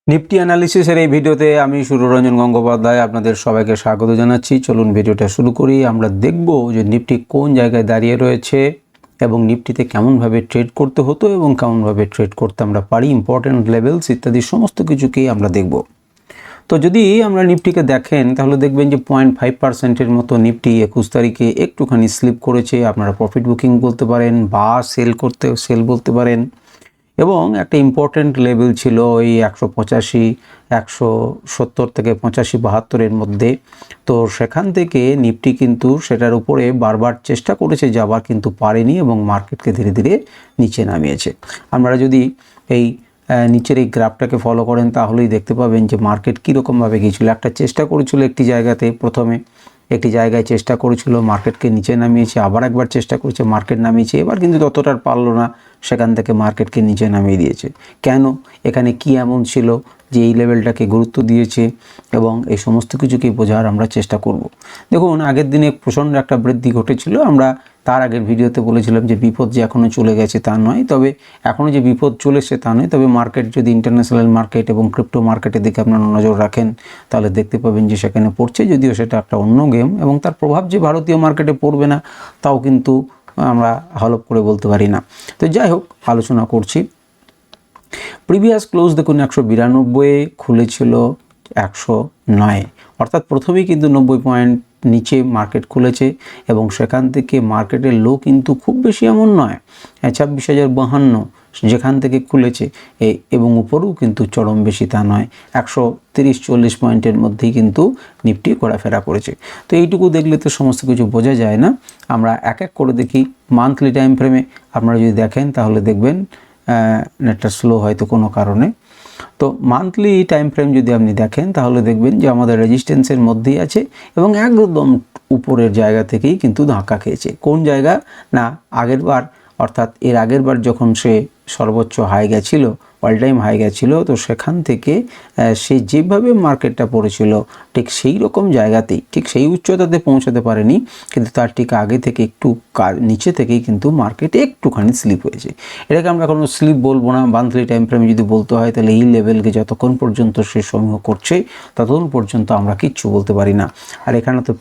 Nifty অ্যানালিসিসের এই ভিডিওতে আমি সুররঞ্জন গঙ্গোপাধ্যায় আপনাদের সবাইকে স্বাগত জানাচ্ছি। চলুন ভিডিওটা শুরু করি। আমরা দেখব যে নিফটি কোন জায়গায় দাঁড়িয়ে রয়েছে এবং নিফটিতে কেমনভাবে ট্রেড করতে হতো এবং কেমনভাবে ট্রেড করতে আমরা পারি, ইম্পর্টেন্ট লেভেলস ইত্যাদি সমস্ত কিছুকেই আমরা দেখব। তো যদি আমরা নিফটিকে দেখেন তাহলে দেখবেন যে 0.5%-এর মতো নিফটি 21 তারিখে একটুখানি স্লিপ করেছে। আপনারা প্রফিট বুকিং বলতে পারেন বা সেল বলতে পারেন। এবং একটা ইম্পর্ট্যান্ট লেভেল ছিল ওই 185, 170 থেকে 85, 72-এর মধ্যে। তো সেখান থেকে নিফটি কিন্তু সেটার উপরে বারবার চেষ্টা করেছে যাবার, কিন্তু পারেনি এবং মার্কেটকে ধীরে ধীরে নিচে নামিয়েছে। আমরা যদি এই নিচের এই গ্রাফটাকে ফলো করেন তাহলেই দেখতে পাবেন যে মার্কেট কীরকমভাবে গিয়েছিল। একটা চেষ্টা করেছিল একটি জায়গাতে, প্রথমে একটি জায়গায় চেষ্টা করেছিল, মার্কেটকে নিচে নামিয়েছে, আবার একবার চেষ্টা করেছে, মার্কেট নামিয়েছে, এবার কিন্তু ততটা পারলো না, সেখান থেকে মার্কেটকে নিচে নামিয়ে দিয়েছে। কেন? এখানে কি এমন ছিল যে এই লেভেলটাকে গুরুত্ব দিয়েছে এবং এই সমস্ত কিছুকে বোঝার আমরা চেষ্টা করব। দেখুন, আগের দিনে প্রচণ্ড একটা বৃদ্ধি ঘটেছিল। আমরা তার আগের ভিডিওতে বলেছিলাম যে বিপদ যে এখনও চলে গেছে তা নয়, তবে এখনও যে বিপদ চলেছে তা নয়, তবে মার্কেট যদি ইন্টারন্যাশনাল মার্কেট এবং ক্রিপ্টো মার্কেটের দিকে আপনারা নজর রাখেন তাহলে দেখতে পাবেন যে সেখানে পড়ছে, যদিও সেটা একটা অন্য গেম এবং তার প্রভাব যে ভারতীয় মার্কেটে পড়বে না তাও কিন্তু আমরা হলফ করে বলতে পারি না। তো যাই হোক, আলোচনা করছি। প্রিভিয়াস ক্লোজ দেখুন 192, খুলেছিল 109, অর্থাৎ প্রথমেই কিন্তু 90 পয়েন্ট নিচে মার্কেট খুলেছে এবং সেখান থেকে মার্কেটের লো কিন্তু খুব বেশি এমন নয়, 26,052 যেখান থেকে খুলেছে, এবং উপরেও কিন্তু চরম বেশি তা নয়, 130-140 পয়েন্টের মধ্যেই কিন্তু নিফটি ঘোরাফেরা করেছে। তো এইটুকু দেখলে তো সমস্ত কিছু বোঝা যায় না। আমরা এক এক করে দেখি। মান্থলি টাইম ফ্রেমে আপনারা যদি দেখেন তাহলে দেখবেন নেটটা স্লো হয়তো কোনো কারণে। তো মান্থলি টাইম ফ্রেম যদি আপনি দেখেন তাহলে দেখবেন যে আমাদের রেজিস্ট্যান্সের মধ্যেই আছে এবং একদম উপরের জায়গা থেকেই কিন্তু ধাক্কা খেয়েছে। কোন জায়গা? না, আগের বার, অর্থাৎ এর আগের বার যখন সে সর্বোচ্চ হাই গেছিল, অল টাইম হাই গেছিলো, তো সেখান থেকে সে যেভাবে মার্কেটটা পড়েছিল ঠিক সেই রকম জায়গাতেই, ঠিক সেই উচ্চতাতে পৌঁছাতে পারেনি, কিন্তু তার ঠিক আগে থেকে একটু নিচে থেকেই কিন্তু মার্কেটে একটুখানি স্লিপ হয়েছে। এটাকে আমরা কোনো স্লিপ বলবো না। মান্থলি টাইম ফ্রেমে যদি বলতে হয় তাহলে এই লেভেলকে যতক্ষণ পর্যন্ত সে সমীহ করছে ততক্ষণ পর্যন্ত আমরা কিচ্ছু বলতে পারি না। আর এখানে তো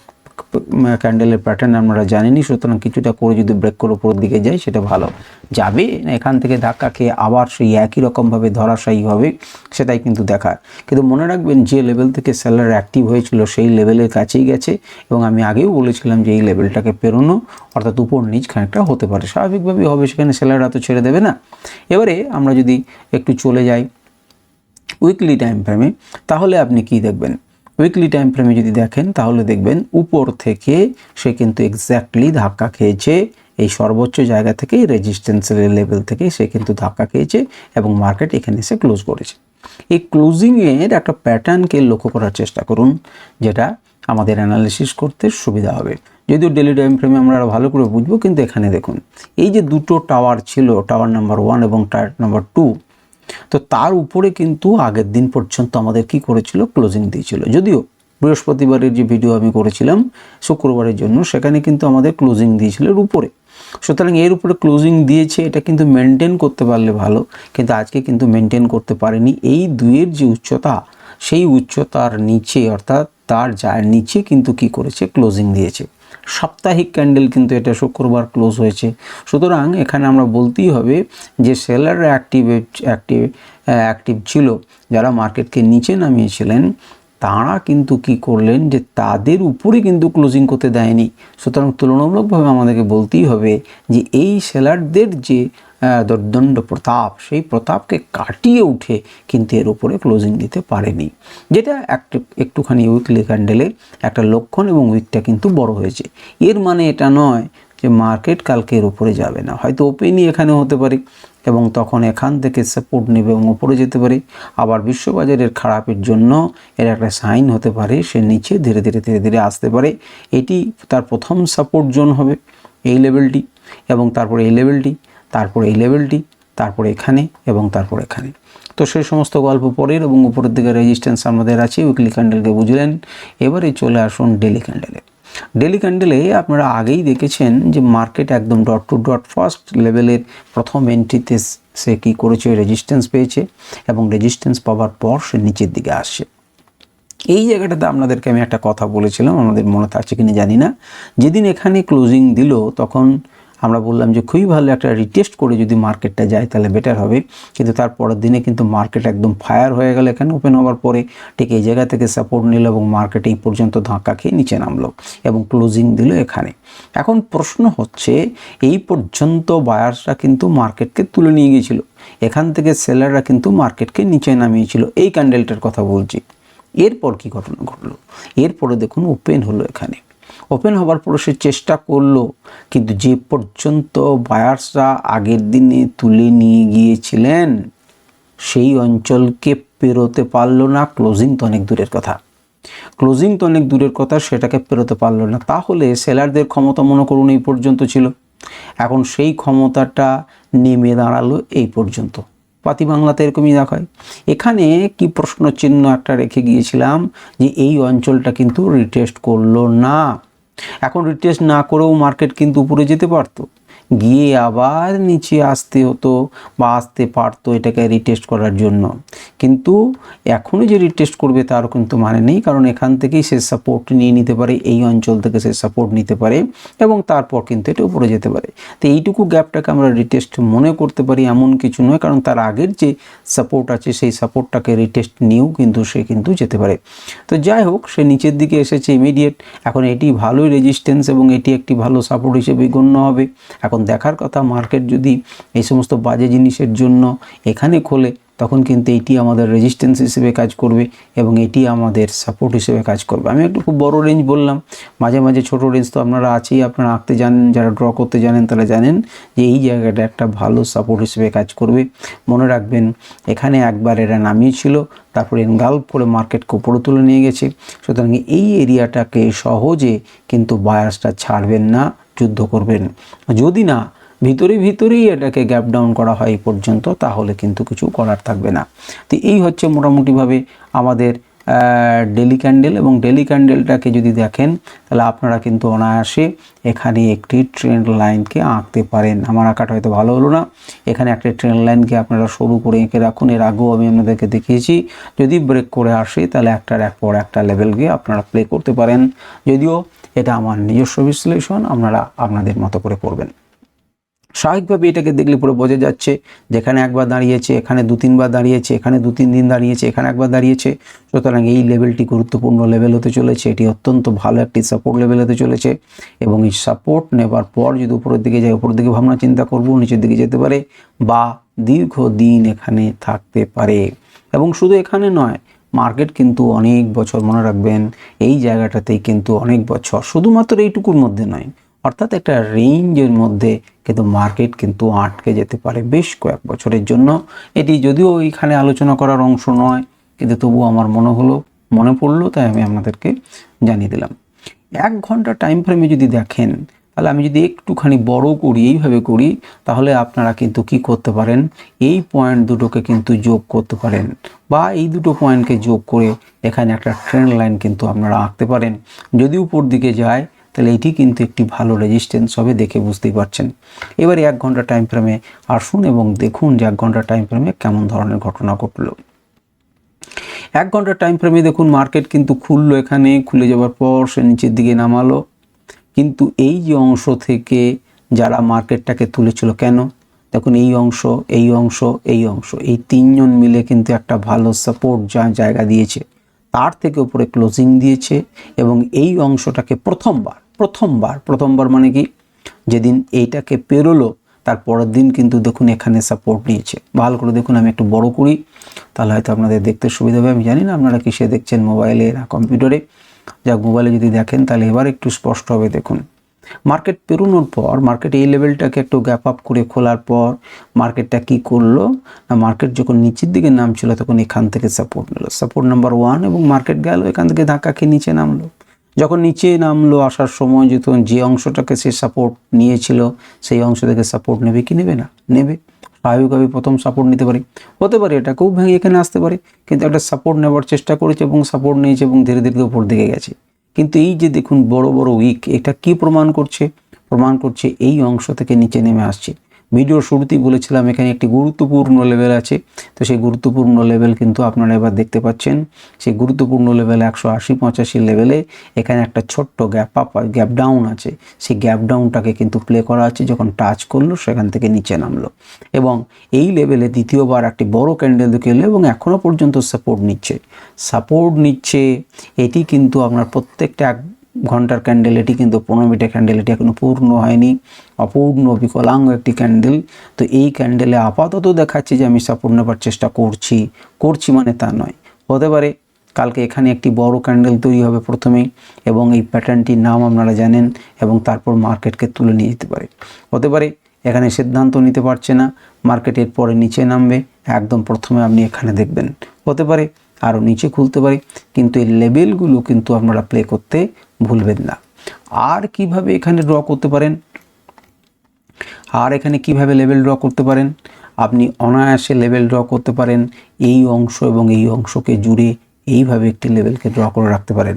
ক্যান্ডেলের প্যাটার্ন আমরা জানিনি, সুতরাং কিছুটা করে যদি ব্রেক করে উপরের দিকে যায় সেটা ভালো যাবে না, এখান থেকে ধাক্কা খেয়ে আবার সেই একই রকমভাবে ধরাশায়ী হবে সেটাই কিন্তু দেখার। কিন্তু মনে রাখবেন যে লেভেল থেকে সেলার অ্যাক্টিভ হয়েছিল সেই লেভেলের কাছেই গেছে এবং আমি আগেও বলেছিলাম যে এই লেভেলটাকে পেরোনো, অর্থাৎ উপর নিচ খানিকটা হতে পারে, স্বাভাবিকভাবেই হবে, সেখানে সেলাররা তো ছেড়ে দেবে না। এবারে আমরা যদি একটু চলে যাই উইকলি টাইম ফ্রেমে তাহলে আপনি কি দেখবেন? উইকলি টাইম ফ্রেমে যদি দেখেন তাহলে দেখবেন উপর থেকে সে কিন্তু এক্স্যাক্টলি ধাক্কা খেয়েছে, এই সর্বোচ্চ জায়গা থেকে রেজিস্ট্যান্সের লেভেল থেকে সে কিন্তু ধাক্কা খেয়েছে এবং মার্কেট এখানে এসে ক্লোজ করেছে। এই ক্লোজিংয়ের একটা প্যাটার্নকে লক্ষ্য করার চেষ্টা করুন, যেটা আমাদের অ্যানালিসিস করতে সুবিধা হবে। যদিও ডেলি টাইম ফ্রেমে আমরা আরও ভালো করে বুঝবো, কিন্তু এখানে দেখুন এই যে দুটো টাওয়ার ছিল, টাওয়ার নাম্বার 1 এবং টাওয়ার নাম্বার 2, তো তার উপরে কিন্তু আগের দিন পর্যন্ত আমাদের কি করেছিল? ক্লোজিং দিয়েছিল। যদিও বৃহস্পতিবারের যে ভিডিও আমি করেছিলাম শুক্রবারের জন্য, সেখানে কিন্তু আমাদের ক্লোজিং দিয়েছিল এর উপরে। সুতরাং এর উপরে ক্লোজিং দিয়েছে, এটা কিন্তু মেনটেন করতে পারলে ভালো, কিন্তু আজকে কিন্তু মেনটেন করতে পারেনি। এই দুইয়ের যে উচ্চতা, সেই উচ্চতার নিচে, অর্থাৎ তার যার নিচে কিন্তু কি করেছে? ক্লোজিং দিয়েছে। সাপ্তাহিক ক্যান্ডেল কিন্তু এটা শুক্রবার ক্লোজ হয়েছে। সুতরাং এখানে আমরা বলতেই হবে যে সেলাররা অ্যাক্টিভ ছিল, যারা মার্কেটকে নিচে নামিয়েছিলেন তারা কিন্তু কি করলেন যে তাদের উপরে কিন্তু ক্লোজিং করতে দেয়নি। সুতরাং তুলনামূলকভাবে আমাদেরকে বলতেই হবে যে এই সেলারদের যে দুর্দণ্ড প্রতাপ, সেই প্রতাপকে কাটিয়ে উঠে কিন্তু এর উপরে ক্লোজিং দিতে পারেনি, যেটা একটুখানি উইকলি ক্যান্ডেলে একটা লক্ষণ, এবং উইকটা কিন্তু বড় হয়েছে। এর মানে এটা নয় যে মার্কেট কালকে এর উপরে যাবে না, হয়তো ওপেনই এখানে হতে পারে এবং তখন এখান থেকে সাপোর্ট নেবে এবং উপরে যেতে পারে। আবার বিশ্ববাজারের খারাপের জন্য এর একটা সাইন হতে পারে, সে নিচে ধীরে ধীরে আসতে পারে। এটি তার প্রথম সাপোর্ট জোন হবে, এই লেভেলটি, এবং তারপরে এই লেভেলটি, তারপরে এই লেভেলটি, তারপরে এখানে এবং তারপর এখানে। তো সেই সমস্ত গল্প পরের, এবং উপরের দিকে রেজিস্ট্যান্স আমাদের আছে। উইকলি ক্যান্ডেলকে বুঝলেন। এবারে চলে আসুন ডেলি ক্যান্ডেলে। ডেলি ক্যান্ডেলে আপনারা আগেই দেখেছেন যে মার্কেট একদম ডট টু ডট ফার্স্ট লেভেলের প্রথম এন্ট্রিতে সে কী করেছে, রেজিস্ট্যান্স পেয়েছে এবং রেজিস্ট্যান্স পাওয়ার পর সে নিচের দিকে আসছে। এই জায়গাটাতে আপনাদেরকে আমি একটা কথা বলেছিলাম, আমাদের মনে থাকছে কিনা জানি না। যেদিন এখানে ক্লোজিং দিল তখন আমরা বললাম যে খুবই ভালো একটা রিটেস্ট করে যদি মার্কেটটা যায় তাহলে বেটার হবে, কিন্তু তার পরের দিনে কিন্তু মার্কেট একদম ফায়ার হয়ে গেল। এখানে ওপেন হওয়ার পরে ঠিক এই জায়গা থেকে সাপোর্ট নিল এবং মার্কেট এই পর্যন্ত ধাক্কা খেয়ে নিচে নামলো এবং ক্লোজিং দিল এখানে। এখন প্রশ্ন হচ্ছে, এই পর্যন্ত বায়ার্সরা কিন্তু মার্কেটকে তুলে নিয়ে গিয়েছিল, এখান থেকে সেলাররা কিন্তু মার্কেটকে নিচে নামিয়েছিল, এই ক্যান্ডেলটার কথা বলছি। এরপর কি ঘটনা ঘটলো, এরপরে দেখুন ওপেন হলো। এখানে ওপেন হওয়ার পরে সে চেষ্টা করলো, কিন্তু যে পর্যন্ত বায়ার্সরা আগের দিনে তুলে নিয়ে গিয়েছিলেন সেই অঞ্চলকে পেরোতে পারলো না। ক্লোজিং তো অনেক দূরের কথা, ক্লোজিং তো অনেক দূরের কথা, সেটাকে পেরোতে পারলো না। তাহলে সেলারদের ক্ষমতা মনে করুন এই পর্যন্ত ছিল, এখন সেই ক্ষমতাটা নেমে দাঁড়ালো এই পর্যন্ত। পাতি বাংলাতে এরকমই দেখায়। এখানে কি প্রশ্ন চিহ্ন একটা রেখে গিয়েছিলাম যে এই অঞ্চলটা কিন্তু রিটেস্ট করলো না। এখন রিটেস্ট না করেও মার্কেট কিন্তু উপরে যেতে পারতো, গিয়ে আবার নিচে আসতে হতো বা আসতে পারতো এটাকে রিটেস্ট করার জন্য, কিন্তু এখনই যে রিটেস্ট করবে তারও কিন্তু মানে নেই, কারণ এখান থেকেই সে সাপোর্ট নিয়ে নিতে পারে, এই অঞ্চল থেকে সে সাপোর্ট নিতে পারে এবং তারপর কিন্তু এটা উপরে যেতে পারে। তো এইটুকু গ্যাপটাকে আমরা রিটেস্ট মনে করতে পারি, এমন কিছু নয়, কারণ তার আগের যে সাপোর্ট আছে সেই সাপোর্টটাকে রিটেস্ট নিয়েও কিন্তু সে কিন্তু যেতে পারে। তো যাই হোক, সে নিচের দিকে এসেছে ইমিডিয়েট, এখন এটি ভালোই রেজিস্ট্যান্স এবং এটি একটি ভালো সাপোর্ট হিসেবে গণ্য হবে। এখন দেখার কথা মার্কেট যদি এই সমস্ত বাজে জিনিসের জন্য এখানে খোলে তখন কিন্তু এটি আমাদের রেজিস্ট্যান্স হিসেবে কাজ করবে এবং এটি আমাদের সাপোর্ট হিসেবে কাজ করবে। আমি একটু খুব বড় রেঞ্জ বললাম, মাঝে মাঝে ছোট রেঞ্জ তো আপনারা আছেই, আপনারা আঁকতে জানেন, যারা ড্র করতে জানেন তারা জানেন যে এই জায়গাটা একটা ভালো সাপোর্ট হিসেবে কাজ করবে। মনে রাখবেন এখানে একবার এরা নামিয়েছিল, তারপরে এনগাল্প করে মার্কেটকে উপরে তুলে নিয়ে গেছে। সুতরাং এই এরিয়াটাকে সহজে কিন্তু বায়ার্সটা ছাড়বেন না, যুদ্ধ করবেন। যদি না ভিতরেই এটাকে গ্যাপ ডাউন করা হয় এই পর্যন্ত, তাহলে কিন্তু কিছু করার থাকবে না। তো এই হচ্ছে মোটামুটিভাবে আমাদের ডেলি ক্যান্ডেল, এবং ডেলি ক্যান্ডেলটাকে যদি দেখেন তাহলে আপনারা কিন্তু অনায়াসে এখানে একটি ট্রেন্ড লাইনকে আঁকতে পারেন। আমার আঁকাটা হয়তো ভালো হলো না, এখানে একটা ট্রেন্ড লাইনকে আপনারা সরু করে এঁকে রাখুন। এর আগেও আমি আপনাদেরকে দেখিয়েছি, যদি ব্রেক করে আসে তাহলে একটার পর একটা লেভেলকে আপনারা প্লে করতে পারেন। যদিও এটা আমার নিজস্ব বিশ্লেষণ, আপনারা আপনাদের মতো করে করবেন। স্বাভাবিকভাবে এটাকে দেখলে পুরো বোঝা যাচ্ছে, যেখানে একবার দাঁড়িয়েছে, এখানে 2-3 বার দাঁড়িয়েছে, এখানে 2-3 দিন দাঁড়িয়েছে, এখানে একবার দাঁড়িয়েছে। সুতরাং এই লেভেলটি গুরুত্বপূর্ণ লেভেল হতে চলেছে, এটি অত্যন্ত ভালো একটি সাপোর্ট লেভেল হতে চলেছে এবং এই সাপোর্ট নেবার পর যদি উপরের দিকে যায়, উপরের দিকে ভাবনা চিন্তা করব, নিচের দিকে যেতে পারে বা দীর্ঘদিন এখানে থাকতে পারে। এবং শুধু এখানে নয়, মার্কেট কিন্তু অনেক বছর, মনে রাখবেন এই জায়গাটাতেই কিন্তু অনেক বছর, শুধুমাত্র এইটুকুর মধ্যে নয়, অর্থাৎ একটা রেঞ্জের মধ্যে কিন্তু মার্কেট কিন্তু আটকে যেতে পারে বেশ কয়েক বছরের জন্য। এটি যদিও এখানে আলোচনা করার অংশ নয়, কিন্তু তবুও আমার মনে পড়লো, তাই আমি আপনাদেরকে জানিয়ে দিলাম। 1 ঘন্টা টাইম ফ্রেমে যদি দেখেন, তাহলে আমি যদি একটুখানি বড় করি, এইভাবে করি, তাহলে আপনারা কিন্তু কি করতে পারেন, এই পয়েন্ট দুটোকে কিন্তু যোগ করতে পারেন বা এই দুটো পয়েন্টকে যোগ করে এখানে একটা ট্রেন্ড লাইন কিন্তু আপনারা আঁকতে পারেন। যদি উপর দিকে যায় তাহলে এটি কিন্তু একটি ভালো রেজিস্ট্যান্স হবে, দেখে বুঝতেই পারছেন। এবারে 1 ঘন্টা টাইম ফ্রেমে আসুন এবং দেখুন যে 1 ঘন্টা টাইম ফ্রেমে কেমন ধরনের ঘটনা ঘটলো। 1 ঘন্টা টাইম ফ্রেমে দেখুন মার্কেট কিন্তু খুললো, এখানে খুলে যাওয়ার পর সে নিচের দিকে নামালো, কিন্তু এই যে অংশ থেকে যারা মার্কেটটাকে তুলেছিল, কেন দেখুন এই অংশ, এই অংশ, এই অংশ, এই 3 জন মিলে কিন্তু একটা ভালো সাপোর্ট জায়গা দিয়েছে, তার থেকে উপরে ক্লোজিং দিয়েছে এবং এই অংশটাকে প্রথমবার মানে কি, যেদিন এইটাকে পেরোলো তার পরের দিন কিন্তু দেখুন এখানে সাপোর্ট নিয়েছে। ভালো করে দেখুন, আমি একটু বড় করি তাহলে হয়তো আপনাদের দেখতে সুবিধা হবে। আমি জানি না আপনারা কিসে দেখছেন, মোবাইলে না কম্পিউটারে। যাক, মোবাইলে যদি দেখেন তাহলে এবার একটু স্পষ্ট হবে। দেখুন মার্কেট পেরোনোর পর, মার্কেট এই লেভেলটাকে একটু গ্যাপ আপ করে খোলার পর মার্কেটটা কি করলো না, মার্কেট যখন নিচের দিকে নামছিল তখন এখান থেকে সাপোর্ট নিল, সাপোর্ট নাম্বার 1, এবং মার্কেট গেল এখান থেকে ধাক্কা খেয়ে নিচে নামলো। যখন নিচে নামলো আসার সময় যখন যে অংশটাকে সে সাপোর্ট নিয়েছিল সেই অংশ থেকে সাপোর্ট নেবে কি নেবে না, নেবে। স্বাভাবিকভাবে প্রথম সাপোর্ট নিতে পারে, হতে পারে এটাকেও ভেঙে এখানে আসতে পারে, কিন্তু একটা সাপোর্ট নেবার চেষ্টা করেছে এবং সাপোর্ট নিয়েছে এবং ধীরে ধীরে উপর দিকে গেছে। কিন্তু এই যে দেখুন বড় উইক, এটা কি প্রমাণ করছে, এই অংশ থেকে নিচে নেমে আসছে। ভিডিওর শুরুতেই বলেছিলাম এখানে একটি গুরুত্বপূর্ণ লেভেল আছে, তো সেই গুরুত্বপূর্ণ লেভেল কিন্তু আপনারা এবার দেখতে পাচ্ছেন। সেই গুরুত্বপূর্ণ লেভেল 180-85 লেভেলে এখানে একটা ছোট্ট গ্যাপ ডাউন আছে। সেই গ্যাপ ডাউনটাকে কিন্তু প্লে করা আছে, যখন টাচ করলো সেখান থেকে নিচে নামলো এবং এই লেভেলে দ্বিতীয়বার একটি বড় ক্যান্ডেল দেখে এলো এবং এখনও পর্যন্ত সাপোর্ট নিচ্ছে। এটি কিন্তু আপনার প্রত্যেকটা 1 ঘন্টার ক্যান্ডেল, এটি কিন্তু 15 মিনিটের ক্যান্ডেল, এটি এখনো পূর্ণ হয়নি, অপূর্ণ বিকলাঙ্গ একটি ক্যান্ডেল। তো এই ক্যান্ডেলে আপাতত দেখাচ্ছে যে আমি সাপোর্ট নেবার চেষ্টা করছি মানে তা নয়, হতে পারে কালকে এখানে একটি বড় ক্যান্ডেল তৈরি হবে প্রথমেই এবং এই প্যাটার্নটির নাম আপনারা জানেন এবং তারপর মার্কেটকে তুলে নিয়ে যেতে পারে। হতে পারে এখানে সিদ্ধান্ত নিতে পারছে না, মার্কেটের পরে নিচে নামবে, একদম প্রথমে আপনি এখানে দেখবেন। হতে পারে আরও নিচে খুলতে পারে, কিন্তু এই লেভেলগুলো কিন্তু আপনারা প্লে করতে ভুলবেন না। আর কিভাবে এখানে ড্র করতে পারেন, এখানে কিভাবে লেভেল ড্র করতে পারেন, আপনি অনায়াসে লেভেল ড্র করতে পারেন। এই অংশ এবং এই অংশকে জুড়ে এইভাবে একটি লেভেলকে ড্র করে রাখতে পারেন।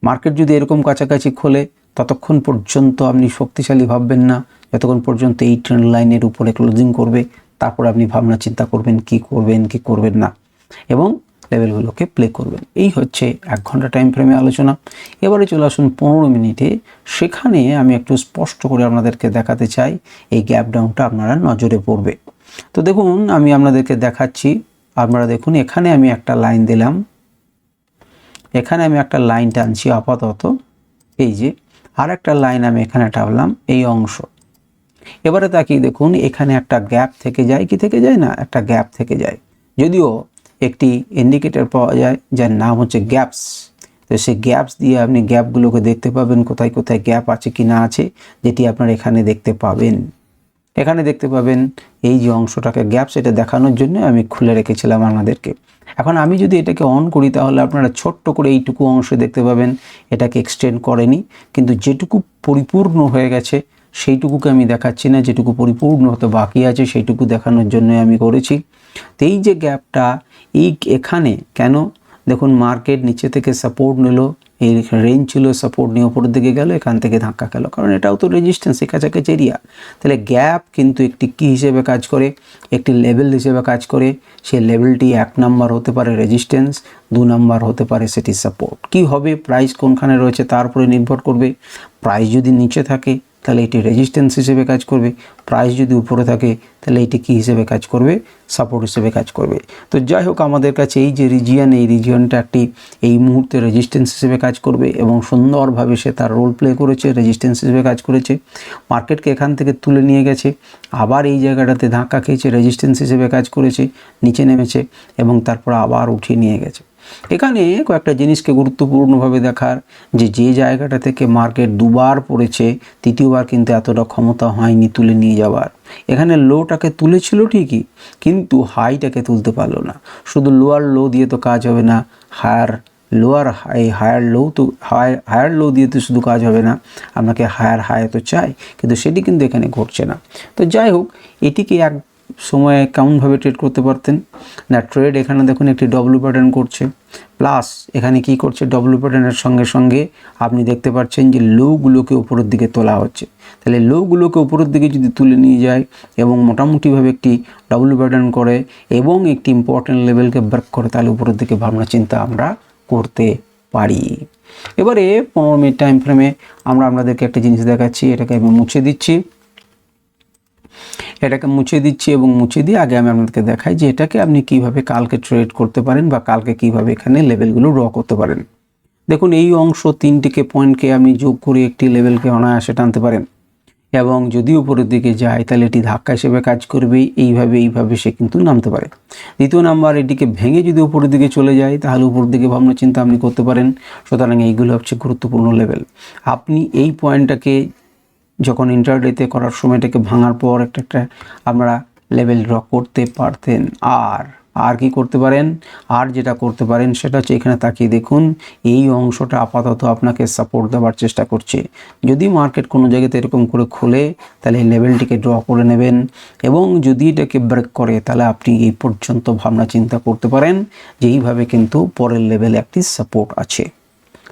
মার্কেট যদি এরকম কাছাকাছি খোলে ততক্ষণ পর্যন্ত আপনি শক্তিশালী ভাববেন না, যতক্ষণ পর্যন্ত এই ট্রেন্ড লাইনের উপরে ক্লোজিং করবে, তারপর আপনি ভাবনা চিন্তা করবেন কি করবেন না এবং লেভেলগুলোকে প্লে করবেন। এই হচ্ছে 1 ঘন্টা টাইম ফ্রেমে আলোচনা। এবারে চলে আসুন 15 মিনিটে। সেখানে আমি একটু স্পষ্ট করে আপনাদেরকে দেখাতে চাই এই গ্যাপ ডাউনটা আপনারা নজরে পড়বে। তো দেখুন আমি আপনাদেরকে দেখাচ্ছি, আপনারা দেখুন এখানে আমি একটা লাইন দিলাম, এখানে আমি একটা লাইন টানছি আপাতত, এই যে আর একটা লাইন আমি এখানে টানলাম এই অংশ। এবারে তাকিয়ে দেখুন এখানে একটা গ্যাপ থেকে যায়, কি থেকে যায় না, একটা গ্যাপ থেকে যায়, যদিও একটি ইন্ডিকেটর পাওয়া যায় যার নাম হচ্ছে গ্যাপস। তো সেই গ্যাপস দিয়ে আপনি গ্যাপগুলোকে দেখতে পাবেন, কোথায় কোথায় গ্যাপ আছে কি না আছে, যেটি আপনারা এখানে দেখতে পাবেন। এই যে অংশটাকে গ্যাপস, এটা দেখানোর জন্য আমি খুলে রেখেছিলাম আপনাদেরকে। এখন আমি যদি এটাকে অন করি তাহলে আপনারা ছোট্ট করে এইটুকু অংশ দেখতে পাবেন, এটাকে এক্সটেন্ড করেনি, কিন্তু যেটুকু পরিপূর্ণ হয়ে গেছে সেইটুকুকে আমি দেখাচ্ছি না, যেটুকু পরিপূর্ণ হতে বাকি আছে সেইটুকু দেখানোর জন্য আমি করেছি। তো এই যে গ্যাপটা এখানে কেন, দেখুন মার্কেট নিচে থেকে সাপোর্ট নিল, এই রেঞ্জ ছিল, সাপোর্ট নিয়ে উপরের দিকে গেল, এখান থেকে ধাক্কা খেলো, কারণ এটাও তো রেজিস্ট্যান্স, কাছাকাছি এরিয়া। তাহলে গ্যাপ কিন্তু একটি কী হিসেবে কাজ করে, একটি লেভেল হিসেবে কাজ করে। সেই লেভেলটি 1 নাম্বার হতে পারে রেজিস্ট্যান্স, 2 নাম্বার হতে পারে সেটি সাপোর্ট। কি হবে, প্রাইস কোনখানে রয়েছে তার উপরে নির্ভর করবে। প্রাইস যদি নিচে থাকে তাহলে এটি রেজিস্ট্যান্স হিসেবে কাজ করবে, প্রাইস যদি উপরে থাকে তাহলে এটি কী হিসেবে কাজ করবে, সাপোর্ট হিসেবে কাজ করবে। তো যাই হোক, আমাদের কাছে এই যে রিজিয়নটা একটি এই মুহূর্তে রেজিস্ট্যান্স হিসেবে কাজ করবে এবং সুন্দরভাবে সে তার রোল প্লে করেছে, রেজিস্ট্যান্স হিসেবে কাজ করেছে। মার্কেটকে এখান থেকে তুলে নিয়ে গেছে, আবার এই জায়গাটাতে ধাক্কা খেয়েছে, রেজিস্ট্যান্স হিসেবে কাজ করেছে, নিচে নেমেছে এবং তারপর আবার উঠিয়ে নিয়ে গেছে। এখানে কয়েকটা জিনিসকে গুরুত্বপূর্ণভাবে দেখার, যে জায়গাটা থেকে মার্কেট 2বার পড়েছে, তৃতীয়বার কিন্তু এতটা ক্ষমতা হয়নি তুলে নিয়ে যাওয়ার। এখানে লোটাকে তুলেছিল ঠিকই, কিন্তু হাইটাকে তুলতে পারলো না। শুধু লোয়ার লো দিয়ে তো কাজ হবে না, হায়ার লো দিয়ে তো শুধু কাজ হবে না, আপনাকে হায়ার হাই তো চাই, কিন্তু সেটি কিন্তু এখানে ঘটছে না। তো যাই হোক, এটিকে এক সময়ে কেমনভাবে ট্রেড করতে পারতেন না, ট্রেড এখানে দেখুন একটি ডব্লিউ প্যাটার্ন করছে, প্লাস এখানে কি করছে, ডব্লিউ প্যাটার্নের সঙ্গে সঙ্গে আপনি দেখতে পাচ্ছেন যে লোগুলোকে উপরের দিকে তোলা হচ্ছে। তাহলে লোগুলোকে উপরের দিকে যদি তুলে নিয়ে যায় এবং মোটামুটিভাবে একটি ডব্লিউ প্যাটার্ন করে এবং একটি ইম্পর্টেন্ট লেভেলকে ব্রেক করে, তাহলে উপরের দিকে ভাবনা চিন্তা আমরা করতে পারি। এবারে 15 মিনিট টাইম ফ্রেমে আমরা আপনাদেরকে একটা জিনিস দেখাচ্ছি, এটাকে আমি মুছে দিচ্ছি এবং মুছে দিয়ে আগে আমি আপনাদেরকে দেখাই যে এটাকে আপনি কিভাবে কালকে ট্রেড করতে পারেন বা কালকে কিভাবে এখানে লেভেলগুলো ড্র করতে পারেন। দেখুন এই অংশ 3টিকে পয়েন্টকে আপনি যোগ করে একটি লেভেলকে অনায়াসে টানতে পারেন এবং যদি উপরের দিকে যায় তাহলে এটি ধাক্কা হিসেবে কাজ করবে, এইভাবে সে কিন্তু নামতে পারে। দ্বিতীয় নাম্বার, এটিকে ভেঙে যদি উপরের দিকে চলে যায় তাহলে উপরের দিকে ভাবনা চিন্তা আপনি করতে পারেন। সুতরাং এইগুলো হচ্ছে গুরুত্বপূর্ণ লেভেল। আপনি এই পয়েন্টটাকে যখন ইন্টারডেতে করার সময় এটাকে ভাঙার পর একটা আপনারা লেভেল ড্র করতে পারতেন। আর কি করতে পারেন, আর যেটা করতে পারেন সেটা হচ্ছে এখানে তাকিয়ে দেখুন, এই অংশটা আপাতত আপনাকে সাপোর্ট দেওয়ার চেষ্টা করছে। যদি মার্কেট কোনো জায়গাতে এরকম করে খোলে তাহলে এই লেভেলটিকে ড্র করে নেবেন এবং যদি এটাকে ব্রেক করে তাহলে আপনি এই পর্যন্ত ভাবনা চিন্তা করতে পারেন যে এইভাবে কিন্তু পরের লেভেলে একটি সাপোর্ট আছে।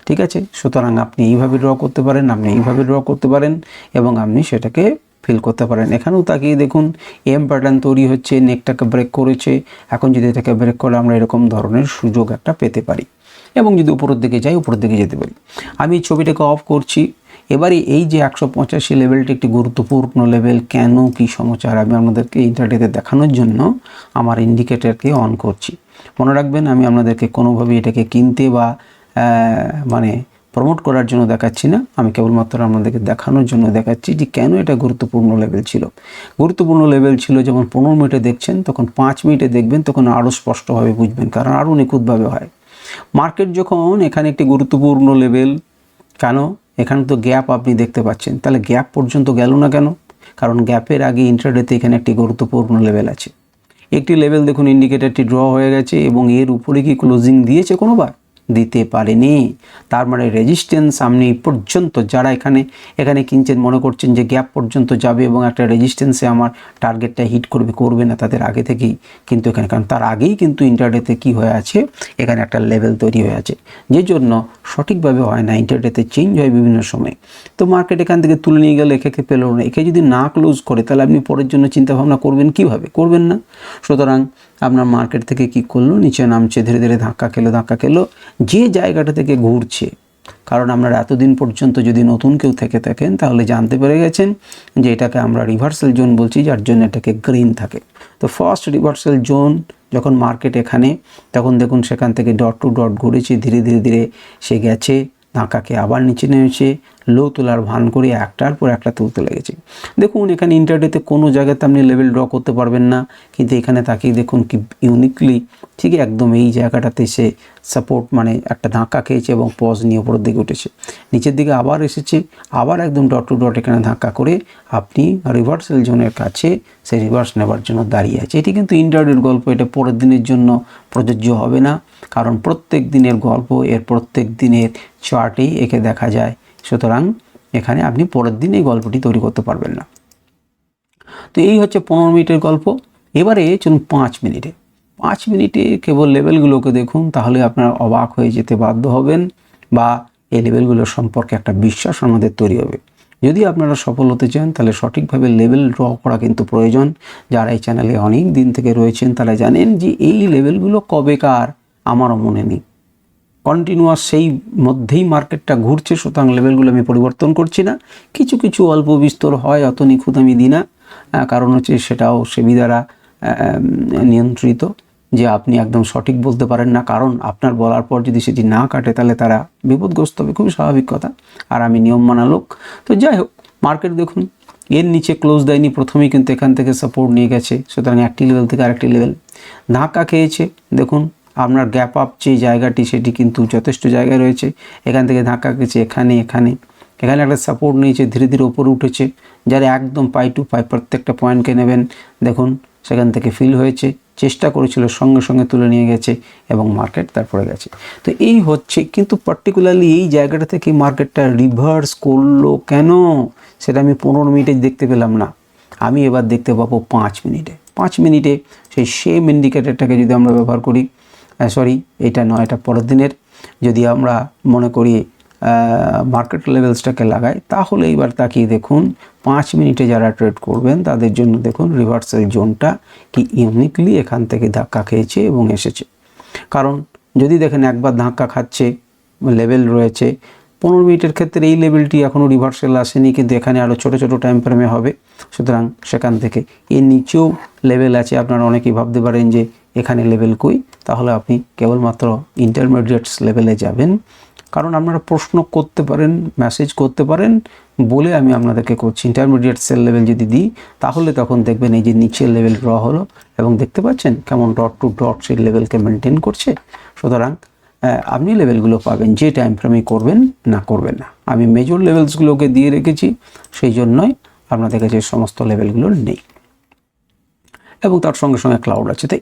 ঠিক আছে, সুতরাং আপনি এইভাবে ড্র করতে পারেন, এবং আপনি সেটাকে ফিল করতে পারেন। এখানেও তাকিয়ে দেখুন এম প্যাটার্ন তৈরি হচ্ছে, নেকটাকে ব্রেক করেছে। এখন যদি এটাকে ব্রেক করে আমরা এরকম ধরনের সুযোগ একটা পেতে পারি, এবং যদি উপরের দিকে যাই উপরের দিকে যেতে পারি। আমি ছবিটাকে অফ করছি। এবারে এই যে 185 লেভেলটি একটি গুরুত্বপূর্ণ লেভেল, কেন কি সমাচার আমি আপনাদেরকে ইন্টারনেটে দেখানোর জন্য আমার ইন্ডিকেটরকে অন করছি। মনে রাখবেন, আমি আপনাদেরকে কোনোভাবেই এটাকে কিনতে বা মানে প্রমোট করার জন্য দেখাচ্ছি না, আমি কেবলমাত্র আপনাদেরকে দেখানোর জন্য দেখাচ্ছি যে কেন এটা গুরুত্বপূর্ণ লেভেল ছিল। গুরুত্বপূর্ণ লেভেল ছিল যেমন 15 মিনিটে দেখছেন, তখন 5 মিনিটে দেখবেন, তখন আরও স্পষ্টভাবে বুঝবেন, কারণ আরও নিখুঁতভাবে হয়। মার্কেট যখন এখানে একটি গুরুত্বপূর্ণ লেভেল, কেন এখানে তো গ্যাপ আপনি দেখতে পাচ্ছেন, তাহলে গ্যাপ পর্যন্ত গেল না কেন? কারণ গ্যাপের আগে ইন্ট্রাডেতে এখানে একটি গুরুত্বপূর্ণ লেভেল আছে। একটি লেভেল দেখুন ইন্ডিকেটরটি ড্র হয়ে গেছে, এবং এর উপরে কি ক্লোজিং দিয়েছে কোনোবার? দিতে পারেনি। তার মানে রেজিস্ট্যান্স সামনে পর্যন্ত যারা এখানে কিনছেন, মনে করছেন যে গ্যাপ পর্যন্ত যাবে এবং একটা রেজিস্ট্যান্সে আমার টার্গেটটা হিট করবে না, তাদের আগে থেকেই কিন্তু এখানে, কারণ তার আগেই কিন্তু ইন্টারডেতে কি হয়ে আছে, এখানে একটা লেভেল তৈরি হয়ে আছে, যে জন্য সঠিকভাবে হয় না, ইন্টারডেতে চেঞ্জ হয় বিভিন্ন সময়। তো মার্কেট এখান থেকে তুলে নিয়ে গেলে একে পেলো না, একে যদি না ক্লোজ করে তাহলে আপনি পরের জন্য চিন্তাভাবনা করবেন কীভাবে? করবেন না। সুতরাং আপনার মার্কেট থেকে কি করলো, নিচে নামছে, ধীরে ধীরে ধাক্কা খেলো, যে জায়গাটা থেকে ঘুরছে। কারণ আপনারা এতদিন পর্যন্ত যদি নতুন কেউ থেকে থাকেন তাহলে জানতে পেরে গেছেন যে এটাকে আমরা রিভার্সাল জোন বলছি, যার জন্য এটাকে গ্রিন থাকে। তো ফার্স্ট রিভার্সাল জোন যখন মার্কেট এখানে, তখন দেখুন সেখান থেকে ডট টু ডট ঘুরেছে, ধীরে ধীরে সে গেছে, ধাক্কাকে আবার নিচে নেমেছে, লো তোলার ভান করে একটার পর একটা তুলতে লেগেছে। দেখুন এখানে ইন্টারডেতে কোনো জায়গাতে আপনি লেভেল ড্র করতে পারবেন না, কিন্তু এখানে তাকিয়ে দেখুন কি ইউনিকলি ঠিক একদম এই জায়গাটাতে সে সাপোর্ট মানে একটা ধাক্কা খেয়েছে এবং পজ নিয়ে উপরের দিকে উঠেছে, নিচের দিকে আবার এসেছে, আবার একদম ডট টু ডট এখানে ধাক্কা করে আপনি রিভার্সাল জোনের কাছে সে রিভার্স নেবার জন্য দাঁড়িয়ে আছে। এটি কিন্তু ইন্টারডের গল্প, এটা পরের দিনের জন্য প্রযোজ্য হবে না, কারণ প্রত্যেক দিনের গল্প এর প্রত্যেক দিনের চার্টেই একে দেখা যায়। সুতরাং এখানে আপনি পরের দিন এই গল্পটি তৈরি করতে পারবেন না। তো এই হচ্ছে 15 মিনিটের গল্প। এবারে চলুন 5 মিনিটে। 5 মিনিটে কেবল লেভেলগুলোকে দেখুন, তাহলে আপনারা অবাক হয়ে যেতে বাধ্য হবেন, বা এই লেভেলগুলোর সম্পর্কে একটা বিশ্বাস আমাদের তৈরি হবে। যদি আপনারা সফল হতে চান তাহলে সঠিকভাবে লেভেল ড্র করা কিন্তু প্রয়োজন। যারা এই চ্যানেলে অনেক দিন থেকে রয়েছেন তারা জানেন যে এই লেভেলগুলো কবেকার আমারও মনে নেই, কন্টিনিউয়াস সেই মধ্যেই মার্কেটটা ঘুরছে। সুতরাং লেভেলগুলো আমি পরিবর্তন করছি না, কিছু কিছু অল্প বিস্তর হয়, অত নিখুঁত আমি দিই না, কারণ হচ্ছে সেটাও সেবি দ্বারা নিয়ন্ত্রিত, যে আপনি একদম সঠিক বলতে পারেন না, কারণ আপনার বলার পর যদি সেটি না কাটে তাহলে তারা বিপদগ্রস্ত হবে, খুবই স্বাভাবিক কথা, আর আমি নিয়ম মানা লোক। তো যাই হোক, মার্কেট দেখুন এর নিচে ক্লোজ দেয়নি, প্রথমেই কিন্তু এখান থেকে সাপোর্ট নিয়ে গেছে, সুতরাং একটি লেভেল থেকে আরেকটি লেভেল ধাক্কা খেয়েছে। দেখুন আপনার গ্যাপ আপ যে জায়গাটি সেটি কিন্তু যথেষ্ট জায়গায় রয়েছে, এখান থেকে ধাক্কা খেয়েছে, এখানে একটা সাপোর্ট নিয়েছে, ধীরে ধীরে উপরে উঠেছে। যারা একদম পাই টু পাই প্রত্যেকটা পয়েন্টকে নেবেন, দেখুন সেখান থেকে ফিল হয়েছে, চেষ্টা করেছিল, সঙ্গে সঙ্গে তুলে নিয়ে গেছে এবং মার্কেট তারপরে গেছে। তো এই হচ্ছে, কিন্তু পার্টিকুলারলি এই জায়গাটা থেকে মার্কেটটা রিভার্স করলো কেন, সেটা আমি 15 মিনিটে দেখতে পেলাম না, আমি এবার দেখতে পাবো 5 মিনিটে। 5 মিনিটে সেই সেম ইন্ডিকেটরটাকে যদি আমরা ব্যবহার করি, এটা নয়, এটা পরের দিনের, যদি আমরা মনে করি মার্কেট লেভেলসটাকে লাগাই, তাহলে এইবার তাকিয়ে দেখুন 5 মিনিটে যারা ট্রেড করবেন তাদের জন্য দেখুন রিভার্সাল জোনটা কি ইউনিকলি এখান থেকে ধাক্কা খেয়েছে এবং এসেছে। কারণ যদি দেখেন একবার ধাক্কা খাচ্ছে, লেভেল রয়েছে 15 মিনিটের ক্ষেত্রে, এই লেভেলটি এখনও রিভার্সাল আসেনি, কিন্তু এখানে আরও ছোটো ছোটো টাইম ফ্রেমে হবে। সুতরাং সেখান থেকে এর নিচেও লেভেল আছে, আপনারা অনেকেই ভাবতে পারেন যে এখানে লেভেল কই, তাহলে আপনি কেবলমাত্র ইন্টারমিডিয়েটস লেভেলে যাবেন। কারণ আপনারা প্রশ্ন করতে পারেন, মেসেজ করতে পারেন বলে আমি আপনাদেরকে করছি। ইন্টারমিডিয়েট সেল লেভেল যদি দিই তাহলে তখন দেখবেন এই যে নিচের লেভেল ড্র হলো, এবং দেখতে পাচ্ছেন কেমন ডট টু ডট সেই লেভেলকে মেনটেন করছে। সুতরাং আপনি লেভেলগুলো পাবেন যে টাইম ফ্রেমে করবেন না। আমি মেজর লেভেলসগুলোকে দিয়ে রেখেছি, সেই জন্যই আপনাদের কাছে সমস্ত লেভেলগুলো নেই, এবং তার সঙ্গে সঙ্গে ক্লাউড আছে। তো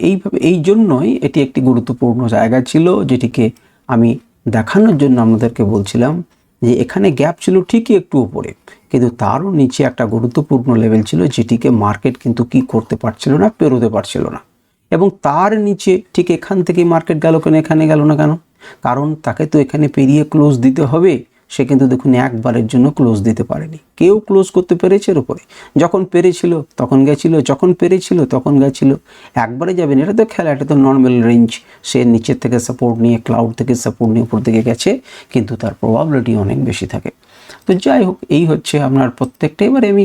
এইভাবে এই জন্যই এটি একটি গুরুত্বপূর্ণ জায়গা ছিল, যেটিকে আমি দেখানোর জন্য আপনাদেরকে বলছিলাম যে এখানে গ্যাপ ছিল ঠিকই একটু উপরে, কিন্তু তারও নিচে একটা গুরুত্বপূর্ণ লেভেল ছিল, যেটিকে মার্কেট কিন্তু কি করতে পারছিল না, পেরোতে পারছিল না। এবং তার নিচে ঠিক এখান থেকে মার্কেট গেল কেন, এখানে গেল না কেন? কারণ তাকে তো এখানে পেরিয়ে ক্লোজ দিতে হবে। সে কিন্তু দেখুন একবারের জন্য ক্লোজ দিতে পারেনি। কেউ ক্লোজ করতে পেরেছে এর উপরে? যখন পেরেছিল তখন গেছিল, যখন পেরেছিল তখন গেছিল। একবারে যাবেন, এটা তো খেলা, এটা তো নর্মাল রেঞ্জ। সে নিচের থেকে সাপোর্ট নিয়ে, ক্লাউড থেকে সাপোর্ট নিয়ে উপর দিকে গেছে, কিন্তু তার প্রবাবিলিটি অনেক বেশি থাকে। তো যাই হোক, এই হচ্ছে আপনার প্রত্যেকটা। এবারে আমি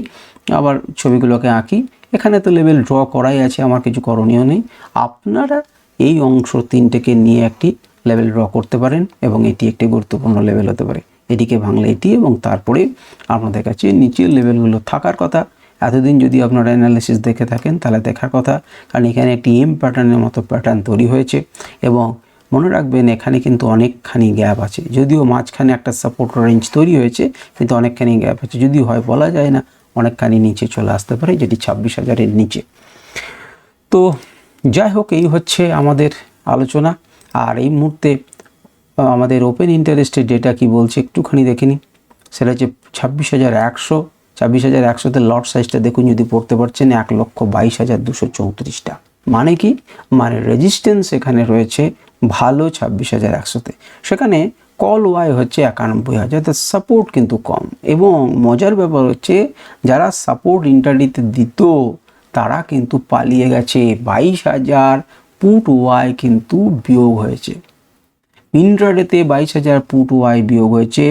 আবার ছবিগুলোকে আঁকি। এখানে তো লেভেল ড্র করাই আছে, আমার কিছু করণীয় নেই। আপনারা এই অংশ তিনটেকে নিয়ে একটি লেভেল ড্র করতে পারেন এবং এটি একটি গুরুত্বপূর্ণ লেভেল হতে পারে। এটিকে ভাঙলে এটি, এবং তারপরে আপনাদের কাছে নিচের লেভেলগুলো থাকার কথা। এতদিন যদি আপনারা অ্যানালিসিস দেখে থাকেন তাহলে দেখার কথা, কারণ এখানে একটি এম প্যাটার্নের মতো প্যাটার্ন তৈরি হয়েছে। এবং মনে রাখবেন এখানে কিন্তু অনেকখানি গ্যাপ আছে, যদিও মাঝখানে একটা সাপোর্ট রেঞ্জ তৈরি হয়েছে, কিন্তু অনেকখানি গ্যাপ আছে। যদিও হয় বলা যায় না, অনেকখানি নিচে চলে আসতে পারে, যেটি 26,000-এর নিচে। তো যাই হোক, এই হচ্ছে আমাদের আলোচনা। আর এই মুহূর্তে আমাদের ওপেন ইন্টারেস্টের ডেটা কি বলছে একটুখানি দেখে নিই। সেটা হচ্ছে 26,100। 26,100-তে লট সাইজটা দেখুন, যদি পড়তে পারছেন 1,22,234টা। মানে কি? মানে রেজিস্ট্যান্স এখানে রয়েছে ভালো 26,100-তে। সেখানে কল ওয়াই হচ্ছে 91,000, তার সাপোর্ট কিন্তু কম। এবং মজার ব্যাপার হচ্ছে, যারা সাপোর্ট ইন্টারডিতে দিত তারা কিন্তু পালিয়ে গেছে। 22,000 পুট ওয়াই কিন্তু বিয়োগ হয়েছে। ইন্ট্রাডেতে 22,000 পুট ওয়াই বিয়োগ হয়েছে।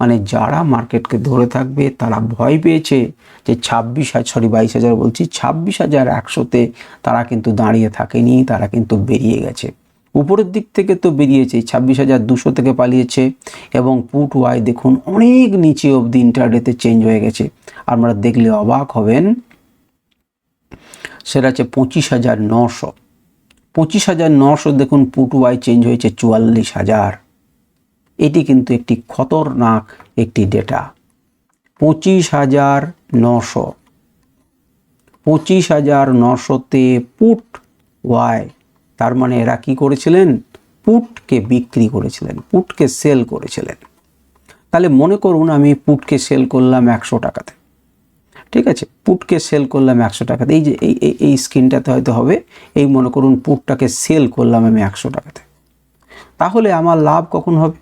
মানে যারা মার্কেটকে ধরে থাকবে তারা ভয় পেয়েছে যে 22,000 বলছি, 26,100-তে তারা কিন্তু দাঁড়িয়ে থাকেনি, তারা কিন্তু বেরিয়ে গেছে। উপরের দিক থেকে তো বেরিয়েছে, 26,200 থেকে পালিয়েছে। এবং পুট ওয়াই দেখুন অনেক নিচে অবধি ইন্ট্রাডেতে চেঞ্জ হয়ে গেছে। আপনারা দেখলে অবাক হবেন, সেটা হচ্ছে 25,900। 25,900 দেখুন পুট ওয়াই চেঞ্জ হয়েছে 44,000। এটি কিন্তু একটি খতরনাক একটি ডেটা। 25,900, 25,900-তে পুট ওয়াই, তার মানে এরা কি করেছিলেন? পুটকে বিক্রি করেছিলেন, পুটকে সেল করেছিলেন। তাহলে মনে করুন আমি পুটকে সেল করলাম 100 টাকাতে, ঠিক আছে? পুটকে সেল করলাম 100 টাকাতে। এই যে এই স্ক্রিনটাতে হয়তো হবে, এই মনে করুন পুটটাকে সেল করলাম আমি 100 টাকাতে। তাহলে আমার লাভ কখন হবে?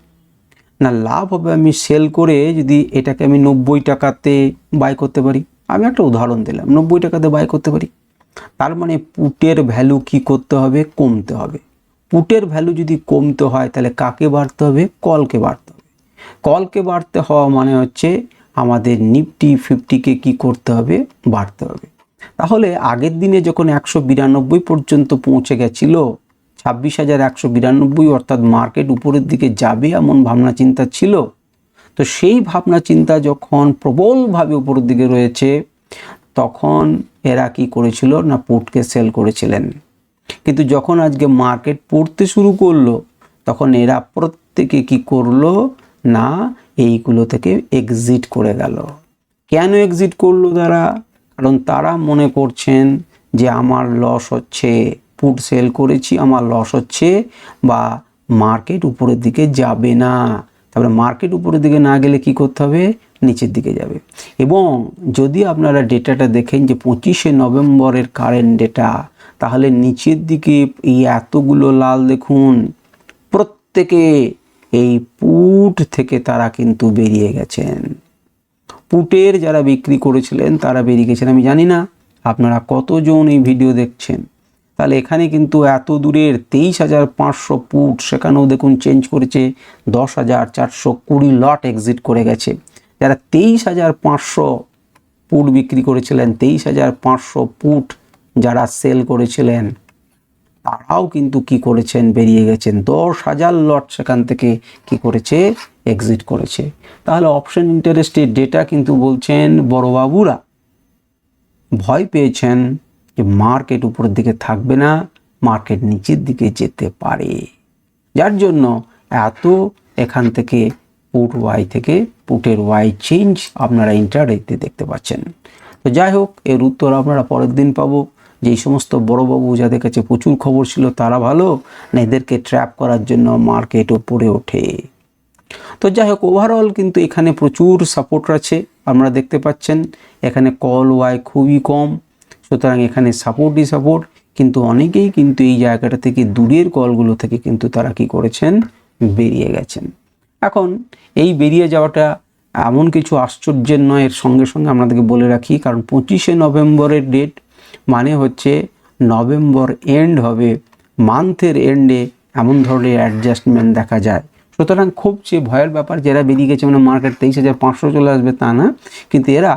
না, লাভ হবে আমি সেল করে যদি এটাকে আমি 90 টাকাতে বাই করতে পারি। আমি একটা উদাহরণ দিলাম, 90 টাকাতে বাই করতে পারি। তার মানে পুটের ভ্যালু কি করতে হবে? কমতে হবে। পুটের ভ্যালু যদি কমতে হয় তাহলে কাকে বাড়তে হবে? কলকে বাড়তে হবে। কলকে বাড়তে হওয়া মানে হচ্ছে আমাদের নিফটি 50-কে কি করতে হবে? বাড়তে হবে। তাহলে আগের দিনে যখন 192 পর্যন্ত পৌঁছে গেছিল, 26,192, অর্থাৎ মার্কেট উপরের দিকে যাবে এমন ভাবনা চিন্তা ছিল। তো সেই ভাবনা চিন্তা যখন প্রবলভাবে উপরের দিকে রয়েছে, তখন এরা কি করেছিল? না, পুটকে সেল করেছিলেন। কিন্তু যখন আজকে মার্কেট পড়তে শুরু করলো, তখন এরা প্রত্যেকে কি করলো? না, এইগুলো থেকে এক্সিট করে গেল। কেন এক্সিট করলো তারা? কারণ তারা মনে করছেন যে আমার লস হচ্ছে, পুট সেল করেছি, আমার লস হচ্ছে, বা মার্কেট উপরের দিকে যাবে না। তারপরে মার্কেট উপরের দিকে না গেলে কি করতে হবে? নিচের দিকে যাবে। এবং যদি আপনারা ডেটাটা দেখেন যে 25শে নভেম্বরের কারেন্ট ডেটা, তাহলে নিচের দিকে এই এতগুলো লাল দেখুন, প্রত্যেকে এই পুট থেকে তারা কিন্তু বেরিয়ে গেছেন। পুটের যারা বিক্রি করেছিলেন তারা বেরিয়ে গেছেন। আমি জানি না আপনারা কতজন এই ভিডিও দেখছেন। তাহলে এখানে কিন্তু এত দূরের 23,500 পুট, সেখানেও দেখুন চেঞ্জ করেছে, 10,420 লট এক্সিট করে গেছে। যারা 23,500 পুট বিক্রি করেছিলেন, 23,500 পুট যারা সেল করেছিলেন, তারাও কিন্তু কি করেছেন? বেরিয়ে গেছেন। 10,000 লট সেখান থেকে কি করেছে? এক্সিট করেছে। তাহলে অপশন ইন্টারেস্টের ডেটা কিন্তু বলছেন বড়বাবুরা ভয় পেয়েছেন যে মার্কেট উপরের দিকে থাকবে না, মার্কেট নিচের দিকে যেতে পারে, যার জন্য এত এখান থেকে পুট ওয়াই থেকে পুটের ওয়াই চেঞ্জ আপনারা ইন্টারডেতে দেখতে পাচ্ছেন। তো যাই হোক, এর উত্তর আপনারা পরের দিন পাবো। যে এই সমস্ত বড়বাবু যাদের কাছে প্রচুর খবর ছিল তারা ভালো, না এদেরকে ট্র্যাপ করার জন্য মার্কেট উপরে ওঠে। তো যাই হোক, ওভারঅল কিন্তু এখানে প্রচুর সাপোর্ট আছে, আপনারা দেখতে পাচ্ছেন। এখানে কল ওয়াই খুবই কম, সুতরাং এখানে সাপোর্টই সাপোর্ট। কিন্তু অনেকেই কিন্তু এই জায়গাটা থেকে, দূরের কলগুলো থেকে কিন্তু তারা কি করেছেন? বেরিয়ে গেছেন। এখন এই বেরিয়ে যাওয়াটা এমন কিছু আশ্চর্যের নয়, এর সঙ্গে সঙ্গে আপনাদেরকে বলে রাখি, কারণ 25শে নভেম্বরের ডেট মানে হচ্ছে নভেম্বর এন্ড হবে, মান্থের এন্ডে এমন ধরনের অ্যাডজাস্টমেন্ট দেখা যায়। সুতরাং খুব যে ভয়ের ব্যাপার, যারা বেরিয়ে গেছে মানে মার্কেট 23,500 চলে আসবে তা না, কিন্তু এরা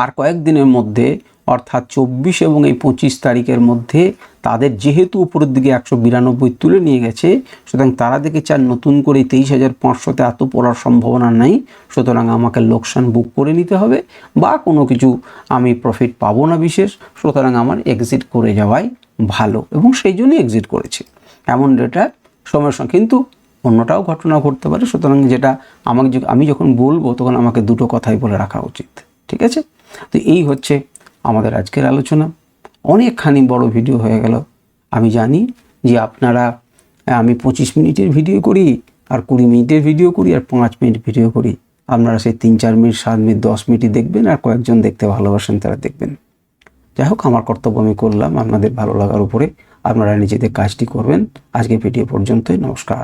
আর কয়েকদিনের মধ্যে অর্থাৎ 24 এবং এই 25 তারিখের মধ্যে তাদের যেহেতু উপরের দিকে 192 তুলে নিয়ে গেছে, সুতরাং তারা দেখে চান নতুন করে 23,500তে এত পড়ার সম্ভাবনা নেই, সুতরাং আমাকে লোকসান বুক করে নিতে হবে বা কোনো কিছু আমি প্রফিট পাবো না বিশেষ, সুতরাং আমার এক্সিট করে যাওয়াই ভালো, এবং সেই জন্যই এক্সিট করেছে এমন ডেটা সময়ের সঙ্গে। কিন্তু অন্যটাও ঘটনা ঘটতে পারে, সুতরাং যেটা আমি যখন বলবো তখন আমাকে দুটো কথাই বলে রাখা উচিত, ঠিক আছে? তো এই হচ্ছে আমাদের আজকের আলোচনা। অনেকখানি বড় ভিডিও হয়ে গেল, আমি জানি যে আপনারা, আমি 25 মিনিটের ভিডিও করি আর 20 মিনিটের ভিডিও করি আর 5 মিনিট ভিডিও করি, আপনারা সেই 3-4 মিনিট 7 মিনিট 10 মিনিটই দেখবেন, আর কয়েকজন দেখতে ভালোবাসেন তারা দেখবেন। যাই হোক, আমার কর্তব্য আমি করলাম, আপনাদের ভালো লাগার উপরে আপনারা নিজেদের কাজটি করবেন। আজকে ভিডিও পর্যন্তই, নমস্কার।